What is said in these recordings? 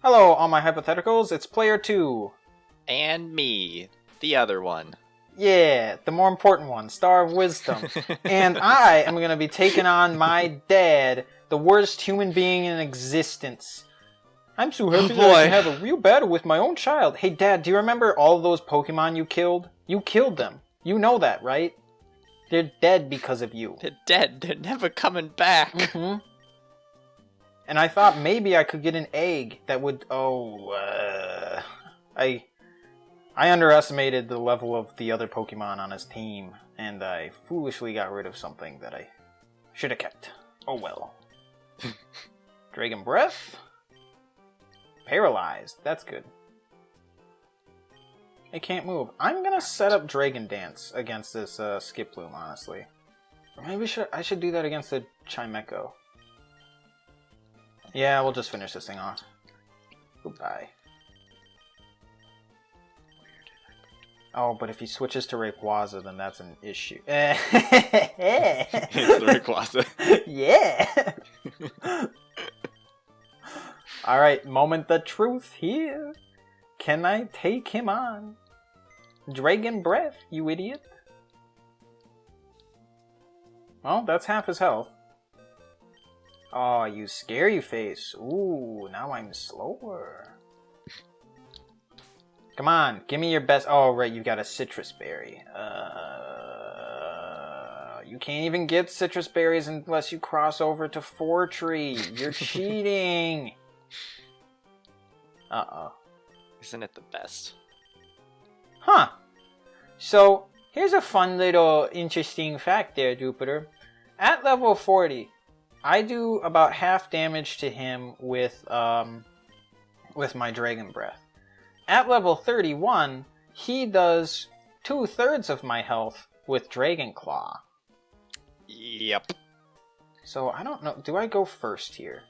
Hello, all my hypotheticals. It's PlayerTwo. And me, the other one. Yeah, the more important one, Star of Wisdom. And I am going to be taking on my dad, the worst human being in existence. I'm so happy that I can have a real battle with my own child. Hey, Dad, do you remember all those Pokemon you killed? You killed them. You know that, right? They're dead because of you. They're dead. They're never coming back. Mm-hmm. And I thought maybe I could get an egg that would... I underestimated the level of the other Pokemon on his team, and I foolishly got rid of something that I should have kept. Oh well. Dragon Breath? Paralyzed. That's good. It can't move. I'm gonna set up Dragon Dance against this Skiploom, honestly. Or maybe I should do that against the Chimecho. Yeah, we'll just finish this thing off. Goodbye. Oh, but if he switches to Rayquaza, then that's an issue. It's the Rayquaza. Yeah! Alright, moment the truth here. Can I take him on? Dragon Breath, you idiot. Well, that's half his health. Oh, you scary face. Ooh, now I'm slower. Come on, give me your best... Oh, right, you got a citrus berry. You can't even get citrus berries unless you cross over to Fortree. You're cheating. Uh-oh. Isn't it the best? Huh. So, here's a fun little interesting fact there, Jupiter. At level 40, I do about half damage to him with my Dragon Breath. At level 31, he does 2/3 of my health with Dragon Claw. Yep. So, I don't know. Do I go first here?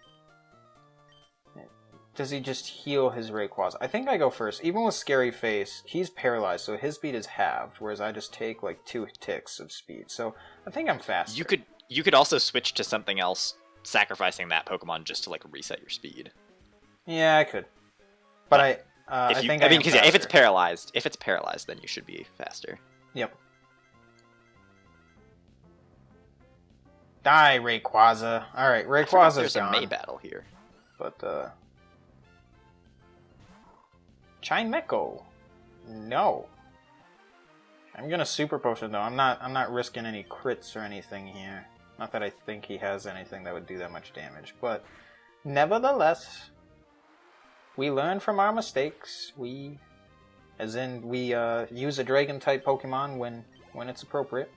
Does he just heal his Rayquaza? I think I go first. Even with Scary Face, he's paralyzed, so his speed is halved, whereas I just take like 2 ticks of speed. So, I think I'm faster. You could also switch to something else, sacrificing that Pokemon just to like reset your speed. Yeah, I could. But if it's paralyzed, then you should be faster. Yep. Die, Rayquaza. Alright, Rayquaza's There's gone. a May battle here. But, Chimecho. No. I'm gonna Super Potion, though. I'm not risking any crits or anything here. Not that I think he has anything that would do that much damage, but... Nevertheless... We learn from our mistakes. We use a Dragon-type Pokemon when it's appropriate.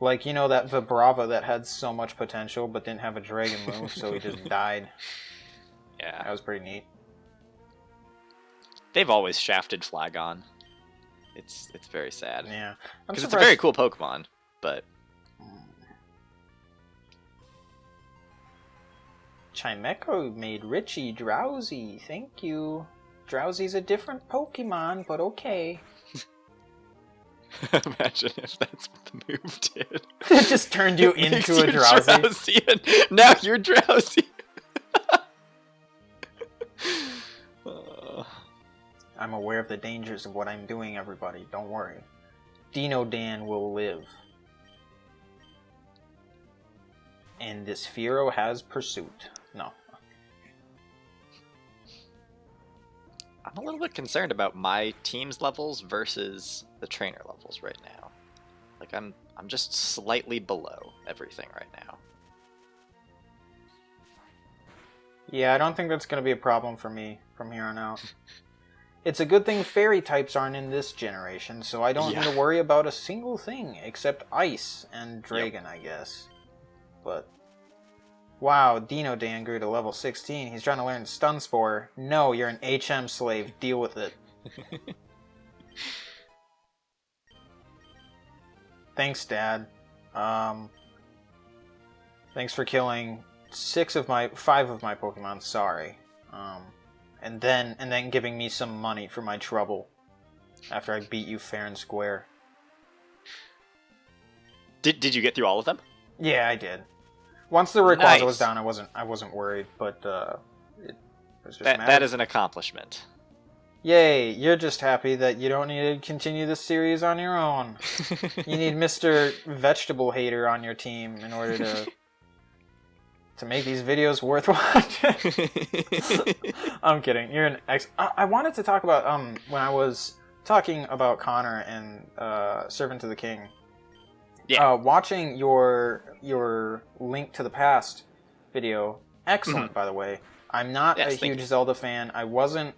Like, you know, that Vibrava that had so much potential but didn't have a Dragon move, so he just died. Yeah. That was pretty neat. They've always shafted Flagon. It's very sad. Yeah. Because it's a very cool Pokemon, but... Chimecho made Richie drowsy. Thank you. Drowsy's a different Pokemon, but okay. Imagine if that's what the move did. It just turned you into a drowsy. And now you're drowsy. I'm aware of the dangers of what I'm doing, everybody. Don't worry. Dino Dan will live. And this Fearow has pursuit. No. I'm a little bit concerned about my team's levels versus the trainer levels right now. Like I'm just slightly below everything right now. Yeah, I don't think that's going to be a problem for me from here on out. It's a good thing fairy types aren't in this generation, so I don't need to worry about a single thing except ice and dragon, I guess. But... Wow, Dino Dan grew to level 16. He's trying to learn Stun Spore. No, you're an HM slave. Deal with it. Thanks, Dad. Thanks for killing 5 of my Pokemon. Sorry. And then giving me some money for my trouble after I beat you fair and square. Did you get through all of them? Yeah, I did. Once the Rayquaza was down, I wasn't worried, but It's just that is an accomplishment. Yay, you're just happy that you don't need to continue this series on your own. You need Mr. Vegetable Hater on your team in order to make these videos worth watching. I'm kidding. You're an I wanted to talk about when I was talking about Connor and Servant to the King. Yeah. Watching your Link to the Past video, excellent by the way. I'm not a huge Zelda fan. I wasn't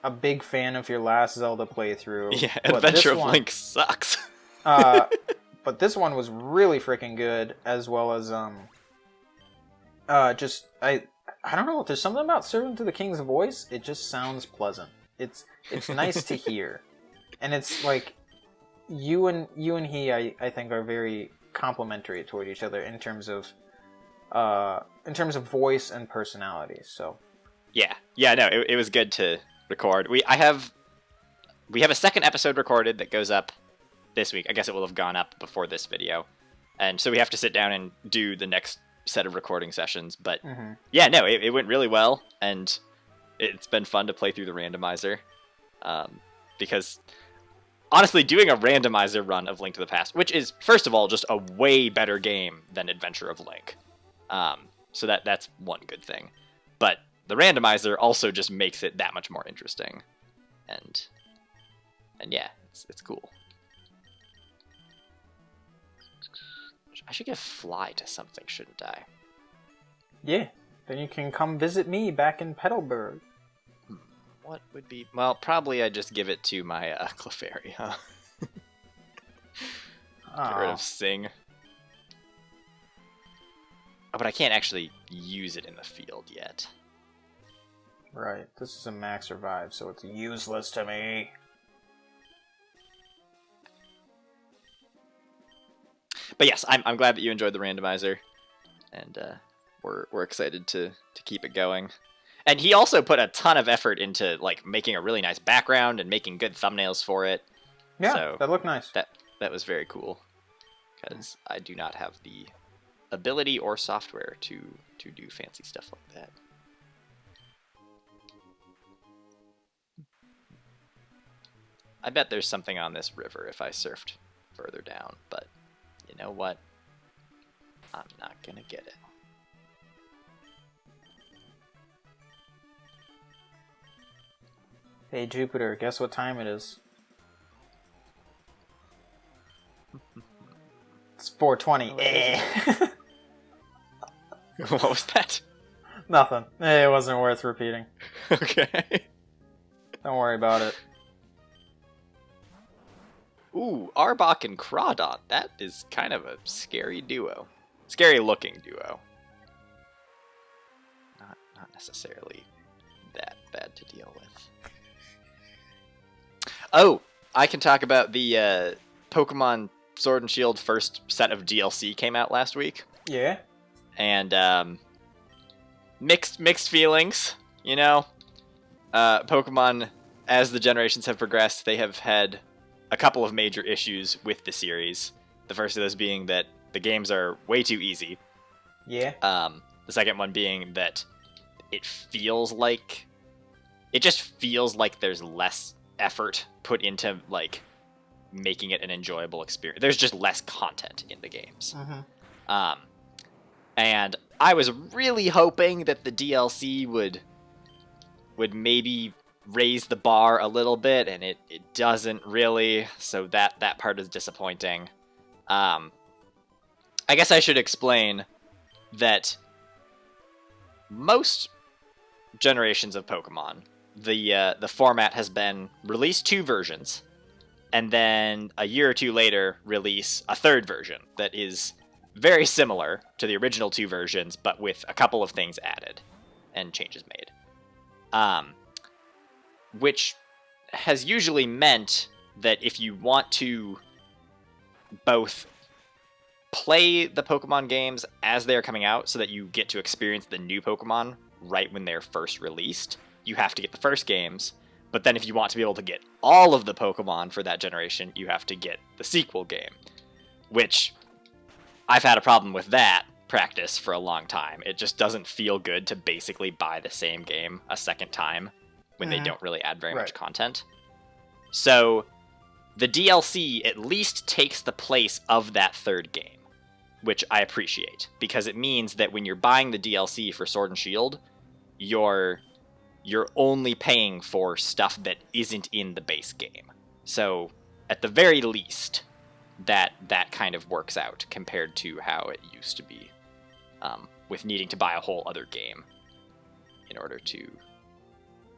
a big fan of your last Zelda playthrough. Yeah, Adventure of Link sucks. But this one was really freaking good, as well as just I don't know. There's something about Servant to the King's voice. It just sounds pleasant. It's nice to hear, and it's like you and he. I think are very complementary toward each other in terms of voice and personality. So yeah. No, it was good to record. We have a second episode recorded that goes up this week. I guess it will have gone up before this video, and so we have to sit down and do the next set of recording sessions. But yeah, no, it went really well, and it's been fun to play through the randomizer, because honestly, doing a randomizer run of Link to the Past, which is first of all just a way better game than Adventure of Link, so that's one good thing, but the randomizer also just makes it that much more interesting, and yeah, it's cool. I should give Fly to something, shouldn't I? Yeah, then you can come visit me back in Petalburg. What would be... Well, probably I'd just give it to my Clefairy, huh? Get rid of Sing. Oh, but I can't actually use it in the field yet. Right, this is a max revive, so it's useless to me. But yes, I'm glad that you enjoyed the randomizer, and we're excited to keep it going. And he also put a ton of effort into like making a really nice background and making good thumbnails for it. Yeah, so that looked nice. That was very cool, because I do not have the ability or software to do fancy stuff like that. I bet there's something on this river if I surfed further down, but you know what? I'm not gonna get it. Hey Jupiter, guess what time it is? It's 4:20. What was that? Nothing. It wasn't worth repeating. Okay. Don't worry about it. Ooh, Arbok and Crawdon. That is kind of a scary duo. Scary looking duo. Not necessarily that bad to deal with. Oh, I can talk about the Pokemon Sword and Shield first set of DLC came out last week. Yeah. And mixed feelings, you know. Pokemon, as the generations have progressed, they have had a couple of major issues with the series. The first of those being that the games are way too easy. Yeah. The second one being that it just feels like there's less effort put into like making it an enjoyable experience. There's just less content in the games. And I was really hoping that the DLC would maybe raise the bar a little bit, and it doesn't really, so that part is disappointing. I guess I should explain that most generations of Pokemon, the format has been release 2 versions, and then a year or two later release a third version that is very similar to the original 2 versions, but with a couple of things added and changes made. Which has usually meant that if you want to both play the Pokemon games as they are coming out so that you get to experience the new Pokemon right when they're first released, you have to get the first games. But then if you want to be able to get all of the Pokemon for that generation, you have to get the sequel game. Which, I've had a problem with that, practice for a long time. It just doesn't feel good to basically buy the same game a second time when they don't really add very much content. So the DLC at least takes the place of that third game, which I appreciate, because it means that when you're buying the DLC for Sword and Shield, you're only paying for stuff that isn't in the base game. So at the very least, that kind of works out compared to how it used to be, with needing to buy a whole other game in order to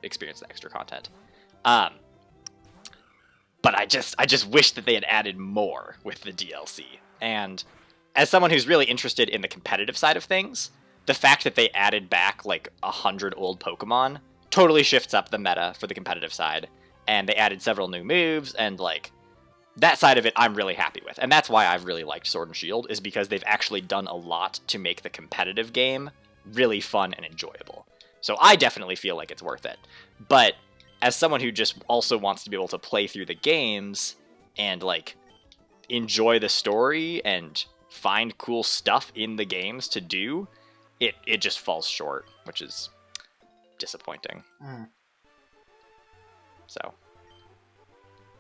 experience the extra content. But I just wish that they had added more with the DLC. And as someone who's really interested in the competitive side of things, the fact that they added back like 100 old Pokemon totally shifts up the meta for the competitive side. And they added several new moves, and like that side of it I'm really happy with. And that's why I've really liked Sword and Shield, is because they've actually done a lot to make the competitive game really fun and enjoyable. So I definitely feel like it's worth it. But as someone who just also wants to be able to play through the games and like enjoy the story and find cool stuff in the games to do, it just falls short, which is disappointing. So,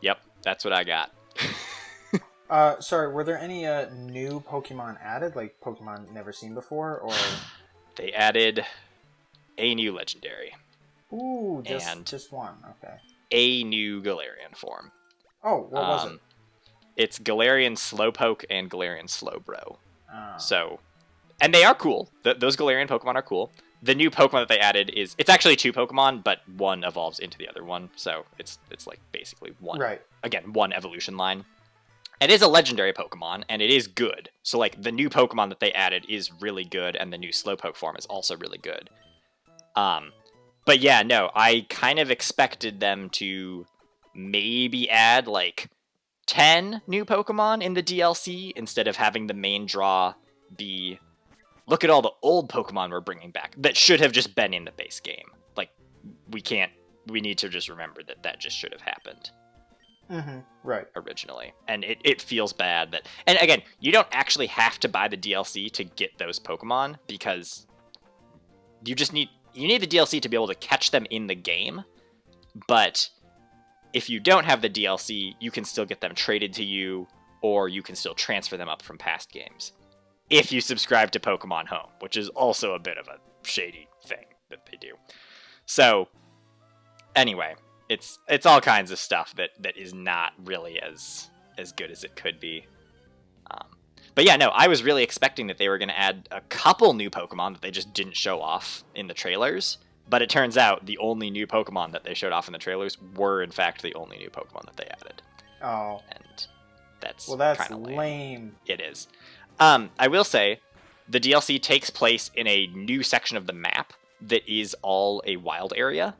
yep, that's what I got. Sorry, were there any new Pokemon added, like Pokemon never seen before, or? They added a new legendary. Ooh, just one. Okay. A new Galarian form. Oh, what was it? It's Galarian Slowpoke and Galarian Slowbro. Oh. So, and they are cool. Those Galarian Pokemon are cool. The new Pokemon that they added it's actually two Pokemon, but one evolves into the other one. So it's like basically one. Right. Again, one evolution line. It is a legendary Pokemon, and it is good. So like the new Pokemon that they added is really good, and the new Slowpoke form is also really good. But yeah, no, I kind of expected them to maybe add like 10 new Pokemon in the DLC instead of having the main draw be, look at all the old Pokemon we're bringing back that should have just been in the base game. Like, we need to just remember that just should have happened. Right. Originally. And it feels bad that, and again, you don't actually have to buy the DLC to get those Pokemon, because you need the DLC to be able to catch them in the game, but if you don't have the DLC, you can still get them traded to you, or you can still transfer them up from past games. If you subscribe to Pokemon Home, which is also a bit of a shady thing that they do. So, anyway, it's all kinds of stuff that is not really as good as it could be. But yeah, no, I was really expecting that they were going to add a couple new Pokemon that they just didn't show off in the trailers. But it turns out the only new Pokemon that they showed off in the trailers were, in fact, the only new Pokemon that they added. Oh. And that's kind of lame. It is. I will say, the DLC takes place in a new section of the map that is all a wild area.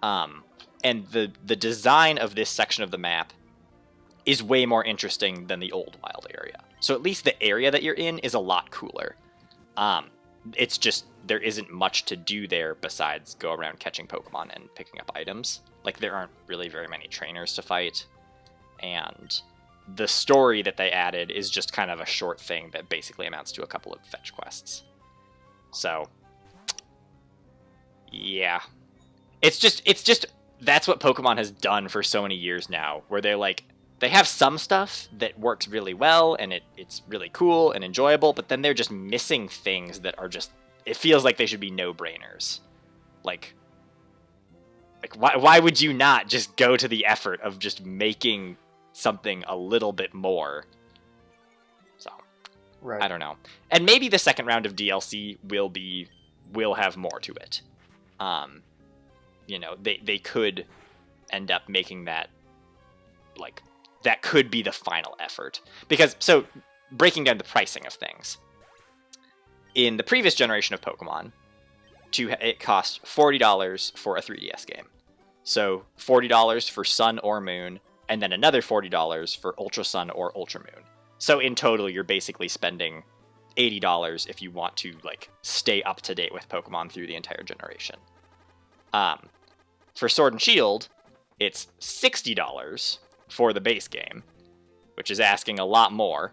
And the design of this section of the map is way more interesting than the old wild area. So at least the area that you're in is a lot cooler. It's just, there isn't much to do there besides go around catching Pokemon and picking up items. Like, there aren't really very many trainers to fight. And the story that they added is just kind of a short thing that basically amounts to a couple of fetch quests. So, yeah. It's just, that's what Pokemon has done for so many years now, where they're like, they have some stuff that works really well, and it's really cool and enjoyable, but then they're just missing things that are just, it feels like they should be no-brainers. Like why would you not just go to the effort of just making something a little bit more? So, right. I don't know. And maybe the second round of DLC will have more to it. You know, they could end up making that, like, that could be the final effort. Because, so, breaking down the pricing of things. In the previous generation of Pokemon, it cost $40 for a 3DS game. So, $40 for Sun or Moon, and then another $40 for Ultra Sun or Ultra Moon. So, in total, you're basically spending $80 if you want to, like, stay up to date with Pokemon through the entire generation. For Sword and Shield, it's $60 for the base game, which is asking a lot more.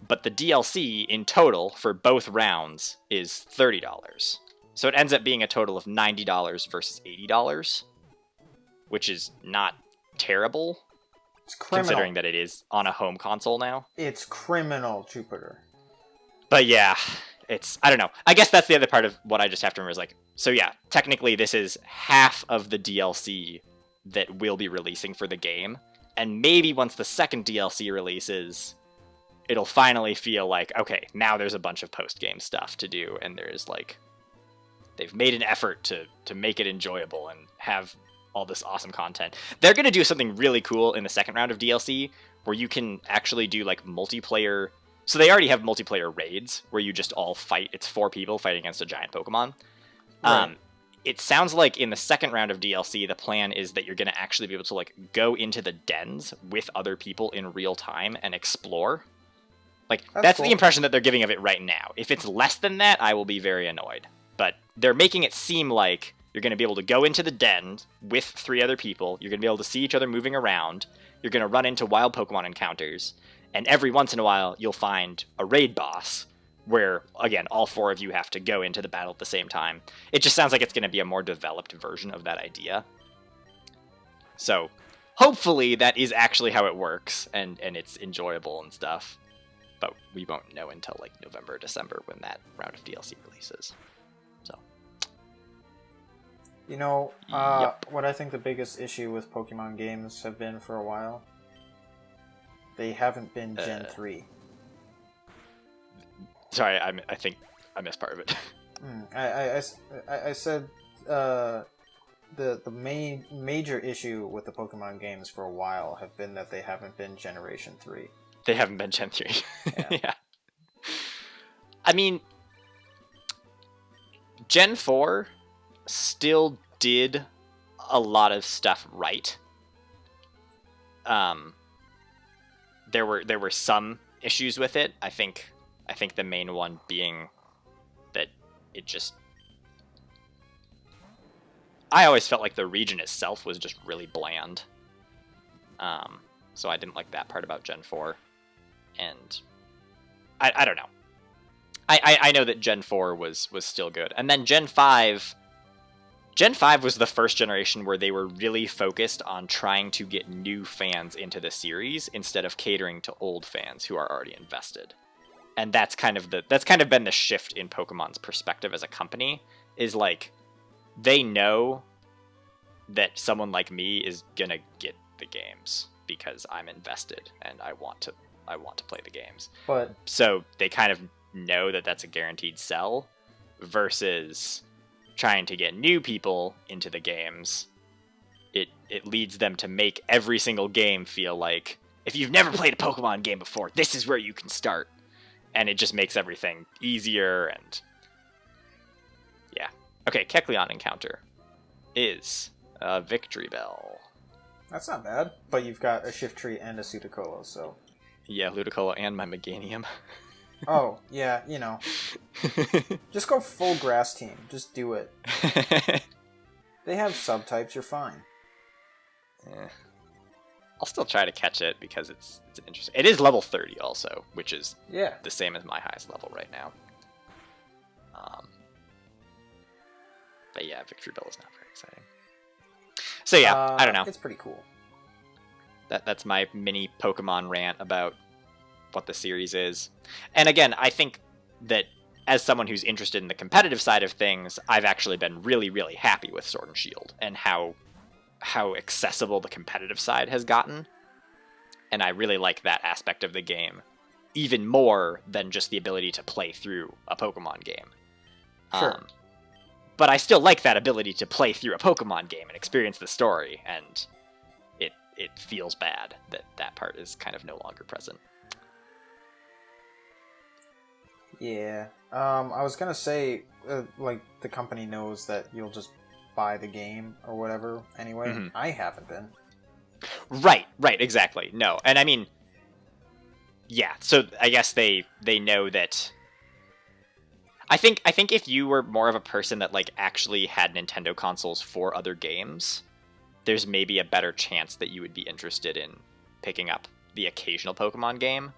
but the DLC in total for both rounds is $30. So it ends up being a total of $90 versus $80, which is not terrible, It's criminal. considering that it is on a home console now. It's criminal, Jupiter. But yeah, I don't know. I guess that's the other part of what I just have to remember is like, so yeah, technically this is half of the DLC that we'll be releasing for the game. And maybe once the second DLC releases, it'll finally feel like, okay, now there's a bunch of post-game stuff to do. And there's like, they've made an effort to make it enjoyable and have all this awesome content. They're going to do something really cool in the second round of DLC where you can actually do like multiplayer. So they already have multiplayer raids where you just all fight. It's 4 people fighting against a giant Pokemon. Right. It sounds like in the second round of DLC, the plan is that you're going to actually be able to like go into the dens with other people in real time and explore. Like that's cool. the impression that they're giving of it right now. If it's less than that, I will be very annoyed. But they're making it seem like you're going to be able to go into the den with 3 other people. You're going to be able to see each other moving around. You're going to run into wild Pokemon encounters. And every once in a while, you'll find a raid boss where, again, all 4 of you have to go into the battle at the same time. It just sounds like it's going to be a more developed version of that idea. So hopefully that is actually how it works and it's enjoyable and stuff. But we won't know until like November or December when that round of DLC releases. So, You know, Yep. what I think the biggest issue with Pokemon games have been for a while, they haven't been Gen 3. sorry, I think I missed part of it. I said the main major issue with the Pokemon games for a while have been that they haven't been Generation 3. They haven't been Gen 3. Yeah. Yeah. I mean, Gen 4 still did a lot of stuff right. There were some issues with it. I think the main one being that it just, I always felt like the region itself was just really bland. So I didn't like that part about Gen 4. And I don't know. I know that Gen 4 was still good. And then Gen 5 was the first generation where they were really focused on trying to get new fans into the series instead of catering to old fans who are already invested. And that's kind of been the shift in Pokemon's perspective as a company, is like they know that someone like me is gonna get the games because I'm invested and I want to play the games. But So they kind of know that that's a guaranteed sell versus trying to get new people into the games. It leads them to make every single game feel like, if you've never played a Pokemon game before, this is where you can start. And it just makes everything easier and... yeah. Okay, Kecleon encounter is a Victory Bell. that's not bad. But you've got a Shiftry and a Sudicolo, so... Yeah, Ludicolo and my Meganium. Oh, yeah, you know. Just go full grass team. Just do it. They have subtypes, you're fine. Yeah. I'll still try to catch it because it's an interesting... It is level 30 also, which is Yeah. the same as my highest level right now. But yeah, Victory Bell is not very exciting. So yeah, I don't know. It's pretty cool. That's my mini Pokemon rant about what the series is. And again, I think that as someone who's interested in the competitive side of things, I've actually been really, really happy with Sword and Shield and how accessible the competitive side has gotten. And I really like that aspect of the game even more than just the ability to play through a Pokemon game. Sure. But I still like that ability to play through a Pokemon game and experience the story, and it feels bad that that part is kind of no longer present. Yeah. I was gonna say, like, the company knows that you'll just buy the game or whatever anyway. Mhm. I haven't been. Right, exactly. No, and I mean, yeah, so I guess they know that... I think if you were more of a person that, like, actually had Nintendo consoles for other games, there's maybe a better chance that you would be interested in picking up the occasional Pokemon game.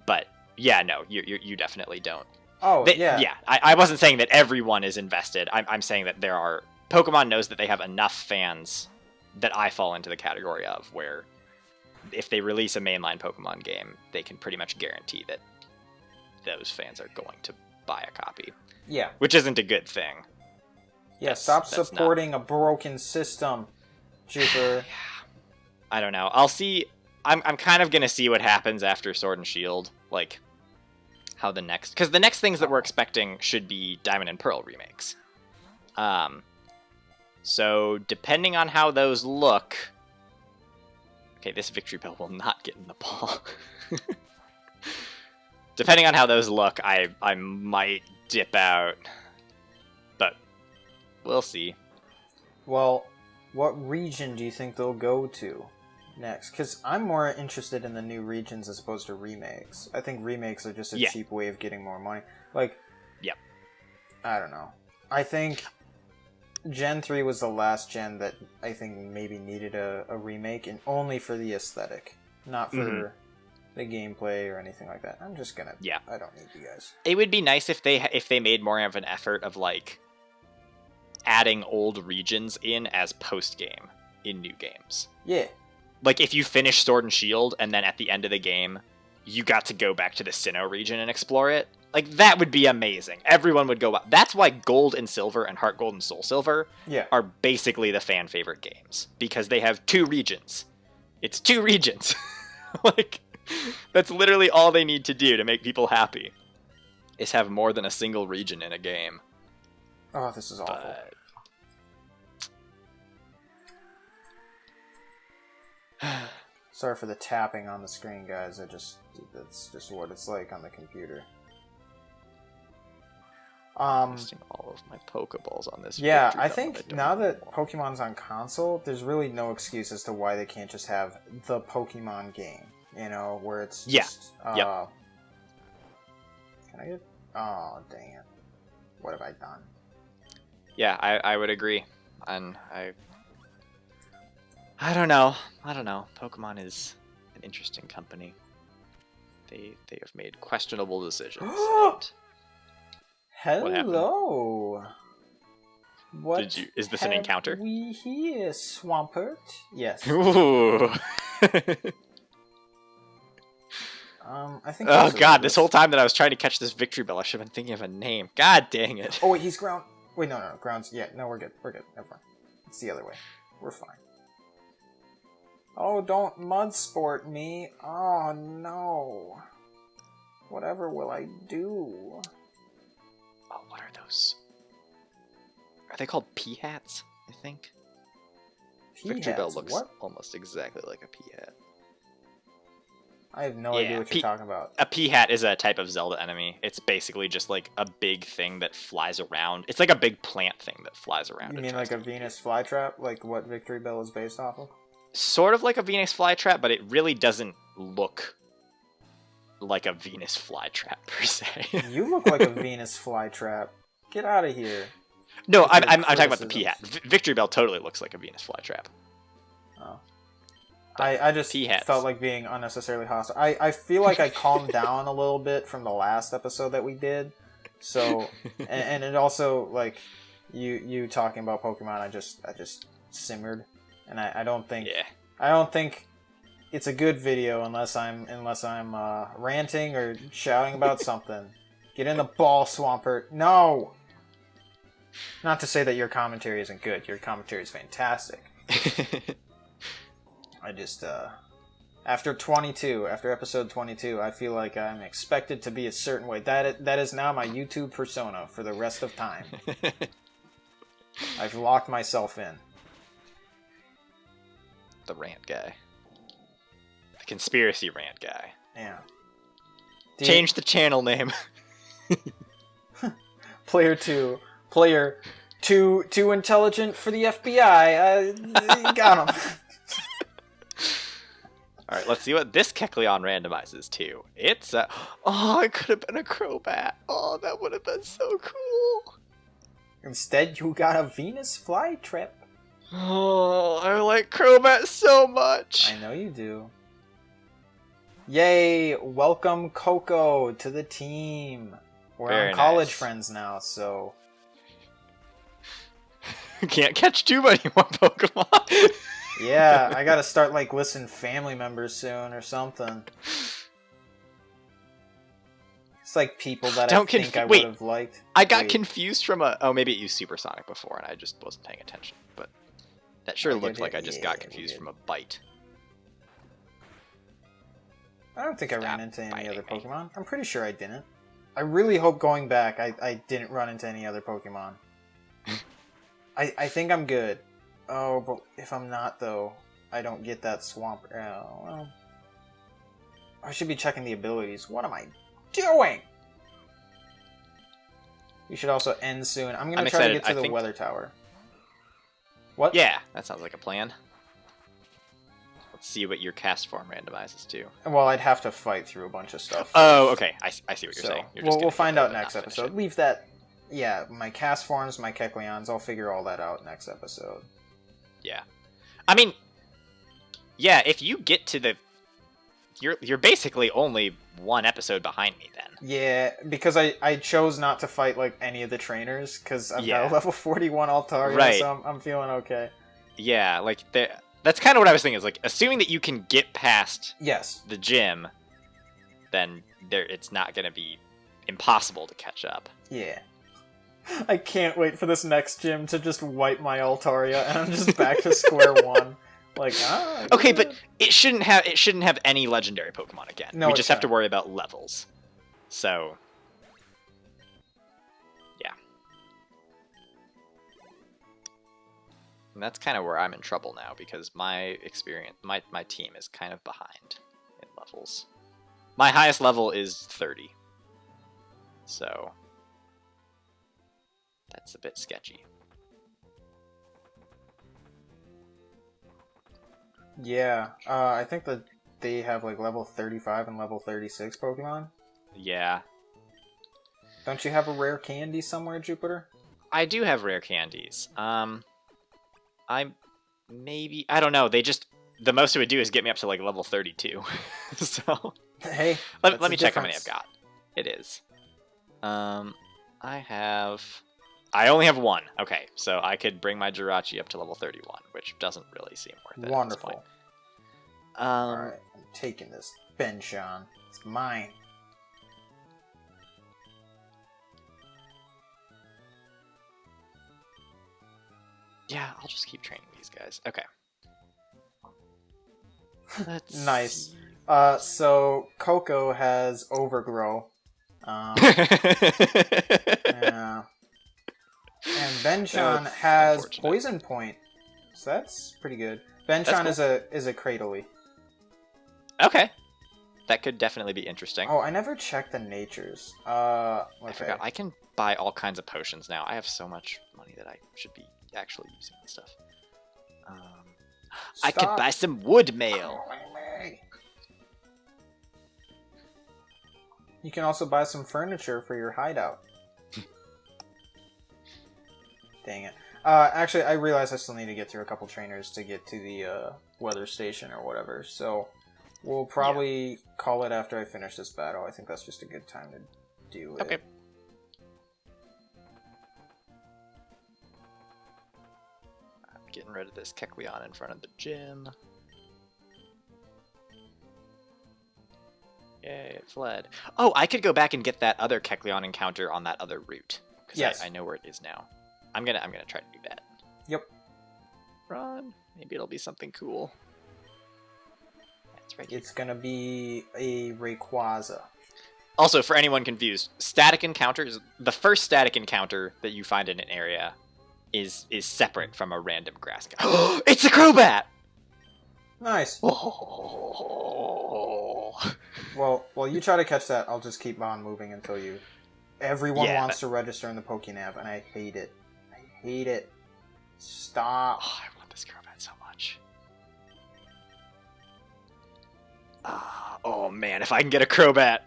But Yeah, no, you definitely don't. Oh, yeah. Yeah, I wasn't saying that everyone is invested. I'm saying that there are... Pokemon knows that they have enough fans that I fall into the category of, where if they release a mainline Pokemon game, they can pretty much guarantee that those fans are going to buy a copy. Yeah. Which isn't a good thing. Yeah, stop supporting a broken system, Jupiter. I don't know. I'll see... I'm kind of going to see what happens after Sword and Shield. Like, how the next... Because the next things that we're expecting should be Diamond and Pearl remakes. So, depending on how those look... Okay, this Victory Bell will not get in the ball. Depending on how those look, I might dip out. But, we'll see. Well, what region do you think they'll go to next? Because I'm more interested in the new regions as opposed to remakes. I think remakes are just a cheap way of getting more money. Like, yep. I don't know. I think Gen 3 was the last gen that I think maybe needed a remake, and only for the aesthetic, not for the gameplay or anything like that. I'm just gonna... Yeah. I don't need you guys. It would be nice if they made more of an effort of, like, adding old regions in as post-game in new games. Yeah. Like, if you finish Sword and Shield, and then at the end of the game, you got to go back to the Sinnoh region and explore it, like, that would be amazing. Everyone would go... That's why Gold and Silver and Heart Gold and Soul Silver are basically the fan-favorite games. Because they have 2 regions. It's 2 regions. Like, that's literally all they need to do to make people happy. Is have more than a single region in a game. Oh, this is awful. Sorry for the tapping on the screen, guys. That's just what it's like on the computer. Wasting all of my Pokeballs on this. Yeah, I think now that Pokemon's on console, there's really no excuse as to why they can't just have the Pokemon game. You know, where it's just... Can I get... Oh, dang it. What have I done? Yeah, I would agree. And I don't know. Pokemon is an interesting company. They have made questionable decisions. Hello. What did you? Is this an encounter? We here, Swampert? Yes. Ooh. I think. Oh god! This whole time that I was trying to catch this Victory Bell, I should have been thinking of a name. God dang it! Oh wait, he's ground. Wait, no, grounds. Yeah, no, we're good. We're good. Never mind. It's the other way. We're fine. Oh, don't mud sport me. Oh no. Whatever will I do? Oh, what are those? Are they called pea hats? I think. Victory Bell looks almost exactly like a pea hat. I have no idea what you're talking about. A pea hat is a type of Zelda enemy. It's basically just like a big thing that flies around. It's like a big plant thing that flies around. You mean like a Venus flytrap, like what Victory Bell is based off of? Sort of like a Venus flytrap, but it really doesn't look like a Venus flytrap per se. You look like a Venus flytrap. Get out of here. No, I'm talking about the pea hat. Victory Bell totally looks like a Venus flytrap. Oh. I just felt like being unnecessarily hostile. I feel like I calmed down a little bit from the last episode that we did. So, and it also, like, you talking about Pokemon, I just simmered. And I don't think it's a good video unless I'm ranting or shouting about something. Get in the ball, Swampert. No! Not to say that your commentary isn't good. Your commentary is fantastic. I just, after episode 22, I feel like I'm expected to be a certain way. That is now my YouTube persona for the rest of time. I've locked myself in. The rant guy. The conspiracy rant guy. Yeah. Change the channel name. PlayerTwo. Player too intelligent for the FBI. Got him. Alright, let's see what this Kecleon randomizes to. It's a... Oh, it could have been a Crobat. Oh, that would have been so cool. Instead, you got a Venus flytrap. Oh, I like Crobat so much. I know you do. Yay! Welcome Coco to the team. We're Very on college nice. friends now, so... Can't catch too many more Pokemon. Yeah, I gotta start, like, listing family members soon or something. It's like people that I think I would have liked. I got confused from a... Oh, maybe it used Supersonic before, and I just wasn't paying attention. But that sure looked like I just got confused from a bite. I don't think I ran into any other Pokemon. I'm pretty sure I didn't. I really hope going back I didn't run into any other Pokemon. I think I'm good. Oh, but if I'm not, though, I don't get that swamp. Oh, well. I should be checking the abilities. What am I doing? We should also end soon. I'm going to try to get to the weather tower. What? Yeah, that sounds like a plan. Let's see what your cast form randomizes to. Well, I'd have to fight through a bunch of stuff. Oh, okay. I see what you're saying. We'll find out next episode. Leave that... Yeah, my cast forms, my Kecleons, I'll figure all that out next episode. Yeah. I mean, yeah, if you get to the... You're basically only one episode behind me then. Yeah, because I chose not to fight like any of the trainers, because I've got a level 41 Altaria, so I'm feeling okay. Yeah, like, that's kind of what I was thinking, is like, assuming that you can get past the gym, then it's not going to be impossible to catch up. Yeah. I can't wait for this next gym to just wipe my Altaria, and I'm just back to square one. Like, okay, but it shouldn't have any legendary Pokemon again. No, we just have to worry about levels. So, yeah. And that's kind of where I'm in trouble now, because my team is kind of behind in levels. My highest level is 30. So, that's a bit sketchy. Yeah, I think that they have like level 35 and level 36 Pokemon. Yeah. Don't you have a rare candy somewhere, Jupiter? I do have rare candies. I don't know. The most it would do is get me up to like level 32. So hey, let me check how many I've got. It is. I only have one. Okay, so I could bring my Jirachi up to level 31, which doesn't really seem worth it. Wonderful. At this point. Alright, I'm taking this Benchon. It's mine. Yeah, I'll just keep training these guys. Okay. Nice. So Coco has Overgrow. Yeah. And Benchon has Poison Point. So that's pretty good. Benchon is a Cradily. Okay. That could definitely be interesting. Oh, I never checked the natures. Okay. I forgot. I can buy all kinds of potions now. I have so much money that I should be actually using this stuff. I could buy some wood mail. You can also buy some furniture for your hideout. Dang it. Actually, I realize I still need to get through a couple trainers to get to the weather station or whatever, so we'll probably call it after I finish this battle. I think that's just a good time to do it. Okay. I'm getting rid of this Kecleon in front of the gym. Yay, it fled. Oh, I could go back and get that other Kecleon encounter on that other route. Because I know where it is now. I'm gonna try to do that. Yep. Run. Maybe it'll be something cool. That's right. It's gonna be a Rayquaza. Also, for anyone confused, static encounters. The first static encounter that you find in an area is separate from a random grass guy. It's a Crobat. Nice. Oh. Well, you try to catch that. I'll just keep on moving until you. Everyone wants to register in the Pokénav, and I hate it. I hate it. Stop. Oh, I want this Crobat so much. Oh man, if I can get a Crobat.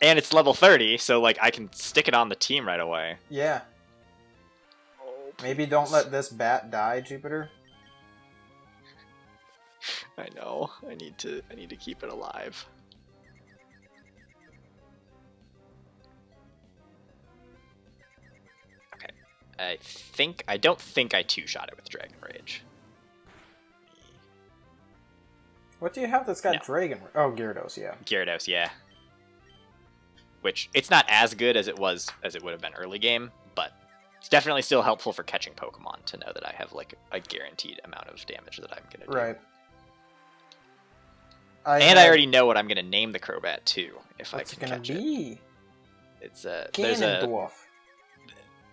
And it's level 30, so like I can stick it on the team right away. Yeah. Oh, maybe don't let this bat die, Jupiter. I know. I need to keep it alive. Okay. I don't think I two-shot it with Dragon Rage. What do you have that's got No. Dragon? Oh, Gyarados, yeah. Gyarados, yeah. Which it's not as good as it would have been early game, but it's definitely still helpful for catching Pokemon to know that I have like a guaranteed amount of damage that I'm gonna do. Right. I already know what I'm gonna name the Crobat too, if I can catch it. What's it gonna be? It's Ganondorf.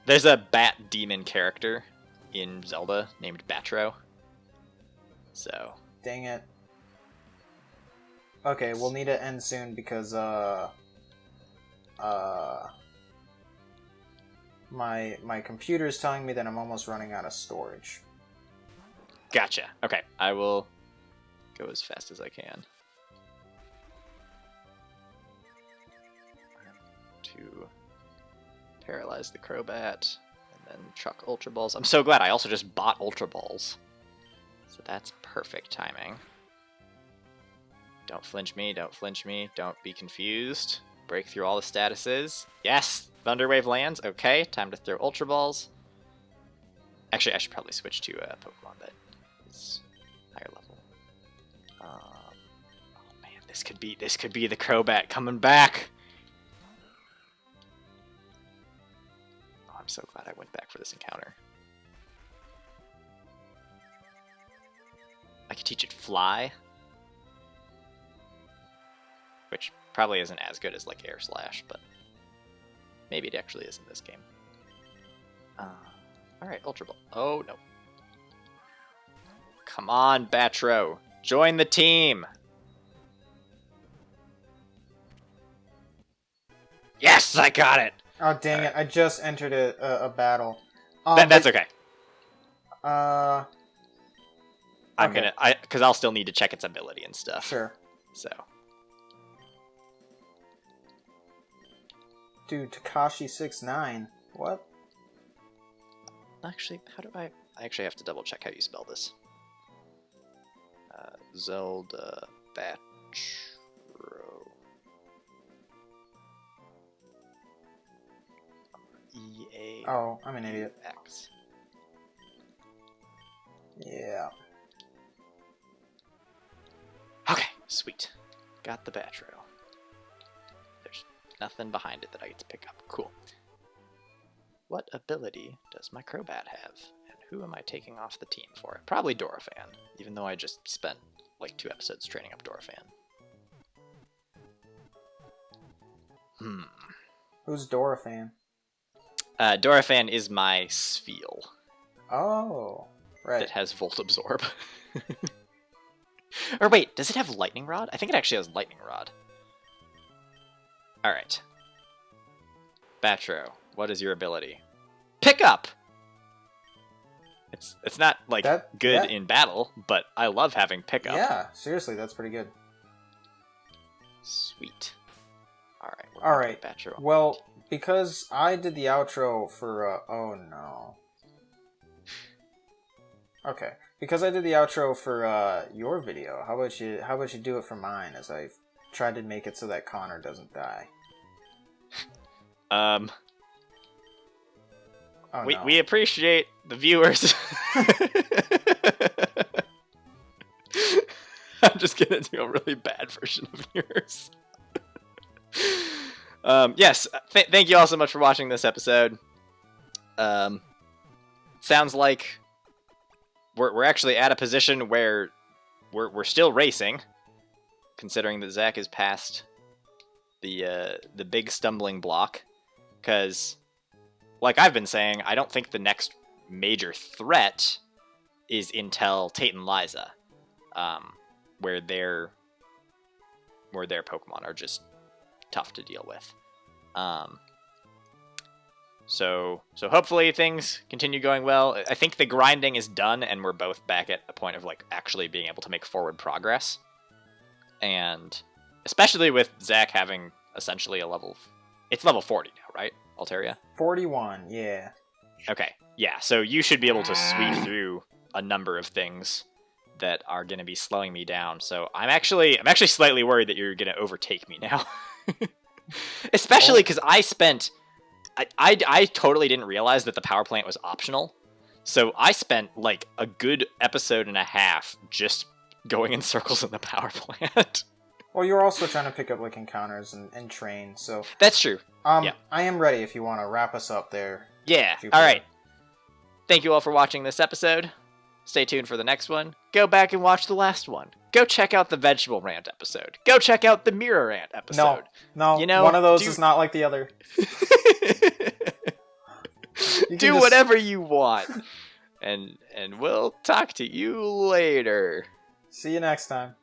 There's a bat demon character in Zelda named Batro. So. Dang it. Okay, we'll need to end soon because my computer's telling me that I'm almost running out of storage. Gotcha. Okay, I will go as fast as I can. To paralyze the Crobat and then chuck Ultra Balls. I'm so glad I also just bought Ultra Balls. So that's perfect timing. Don't flinch me, don't flinch me, don't be confused. Break through all the statuses. Yes! Thunder Wave lands. Okay, time to throw Ultra Balls. Actually, I should probably switch to a Pokemon that is higher level. Oh man, this could be the Crobat coming back! Oh, I'm so glad I went back for this encounter. I could teach it Fly. Which probably isn't as good as like Air Slash, but maybe it actually is in this game. Alright, Ultra Ball. Oh, no. Come on, Batro. Join the team! Yes, I got it! Oh, dang it. I just entered a battle. That's okay. I'm gonna... Because I'll still need to check its ability and stuff. Sure. So... Dude, Takashi69. What? Actually, how do I actually have to double check how you spell this. Zelda Batro. E-A. Oh, I'm an idiot. X. Yeah. Okay, sweet. Got the Batro. There's nothing behind it that I get to pick up. Cool. What ability does my Crobat have? And who am I taking off the team for? Probably Dorephan, even though I just spent like 2 episodes training up Dorephan. Who's Dorephan? Dorephan is my Spheal. Oh, right. That has Volt Absorb. Or wait, does it have Lightning Rod? I think it actually has Lightning Rod. Alright. Batro, what is your ability? Pick up! It's not, like, good in battle, but I love having pickup. Yeah, seriously, that's pretty good. Sweet. Alright, Batro. Well, because I did the outro for, oh no. Okay. Because I did the outro for, your video, how about you do it for mine, as I tried to make it so that Connor doesn't die. Oh, no. We appreciate the viewers. I'm just gonna do a really bad version of yours. Yes, thank you all so much for watching this episode. Sounds like we're actually at a position where we're still racing, considering that Zach is past the big stumbling block. Because, like I've been saying, I don't think the next major threat is until Tate and Liza, where their Pokemon are just tough to deal with. So hopefully things continue going well. I think the grinding is done, and we're both back at a point of like actually being able to make forward progress. And especially with Zach having essentially a level... It's level 40 now, right, Altaria? 41, yeah. Okay, yeah, so you should be able to sweep through a number of things that are going to be slowing me down. So I'm actually slightly worried that you're going to overtake me now. Especially because I totally didn't realize that the power plant was optional. So I spent like a good episode and a half just going in circles in the power plant. Well, you're also trying to pick up like encounters and train, so That's true. Yeah. I am ready if you want to wrap us up there. Yeah. All right. Thank you all for watching this episode. Stay tuned for the next one. Go back and watch the last one. Go check out the vegetable rant episode. Go check out the mirror rant episode. No, you know, one of those is not like the other. Do whatever you want. And we'll talk to you later. See you next time.